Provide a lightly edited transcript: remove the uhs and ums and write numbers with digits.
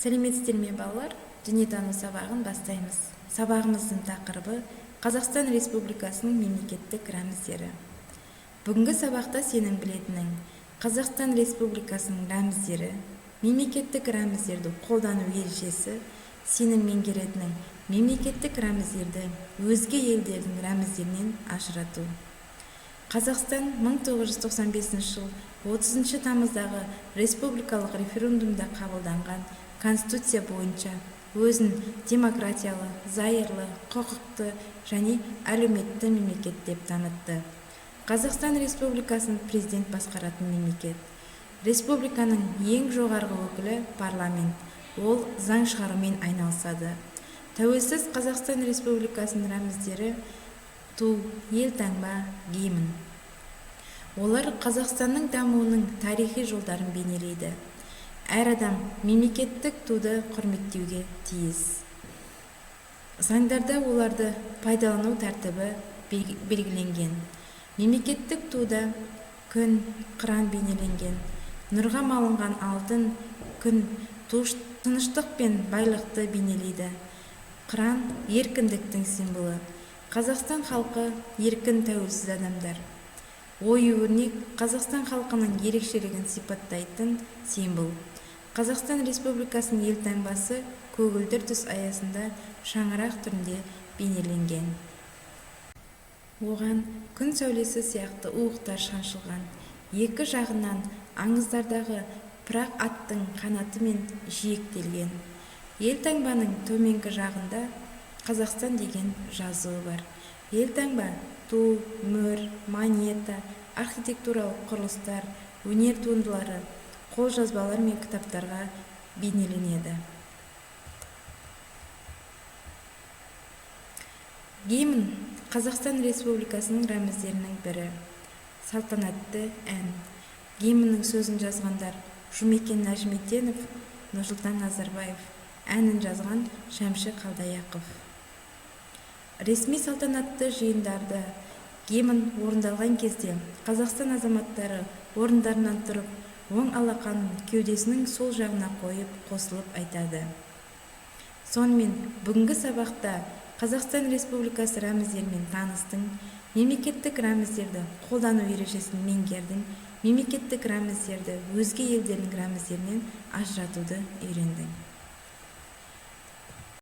Сәлеметсіздер ме балалар? Дүниетану сабағын бастаймыз. Сабағымыздың тақырыбы Қазақстан Республикасының мемлекеттік рәміздері. Бүгінгі сабақта сенің білетінің Қазақстан Республикасының рәміздері, мемлекеттік рәміздерді қолдану ережесі, сенің меңгеретінің мемлекеттік рәміздерді өзге елдердің рәміздерінен ажырату. Қазақстан 1995 жыл 30 тамыздағы республикалық референдумда қабылданған Конституция бойынша өзін демократиялы, зайырлы, құқықты және әлеуметті мемлекет деп танытты. Қазақстан Республикасын президент басқаратын мемлекет. Республиканың ең жоғарғы өкілі парламент. Ол заң шығарумен айналысады. Тәуелсіз Қазақстан Республикасының рәміздері ту, елтаңба, гимн. Олар Қазақстанның дамуының тарихи жолдарын бейнелейді. Әр адам мемлекеттік туды құрметтеуге тиіс. Заңдарда оларды пайдалану тәртібі белгіленген. Мемлекеттік туда күн, қыран бейнеленген. Нұрға малынған алтын күн тыныштық пен байлықты бейнелейді. Қыран еркіндіктің символы. Қазақстан халқы еркін, тәуелсіз адамдар. Ою-өрнек Қазақстан халқының ерекшелігін сипаттайтын символ. Қазақстан Республикасының елтаңбасы көгілдір түс аясында шаңырақ түрінде бейнеленген. Оған күн сәулесі сияқты уықтар шаншылған. Екі жағынан аңыздардағы пырақ аттың қанаты мен жиектелген. Елтаңбаның төменгі жағында Қазақстан деген жазуы бар. Елтаңба ту, мөр, монета, архитектуралық құрылыстар, өнер туындылары, қолжазбалар мен кітаптарға бейнеленеді. Гимн Қазақстан Республикасының рәміздерінің бірі. Салтанатты ән. Гимннің сөзін жазғандар Жұмекен Нәжімеденов, Нұрсұлтан Назарбаев. Әнін жазған Шәмші Қалдаяқов. Ресми салтанатты жиындарды гимн орындалған кезде Қазақстан азаматтары орындарынан тұрып, оң алақанын кеудесінің сол жағына қойып, қосылып айтады. Сонымен бүгінгі сабақта Қазақстан Республикасы рәміздерімен таныстың, мемлекеттік рәміздерді қолдану ережесін меңгердің, мемлекеттік рәміздерді өзге елдердің рәміздерінен ажыратуды үйрендің.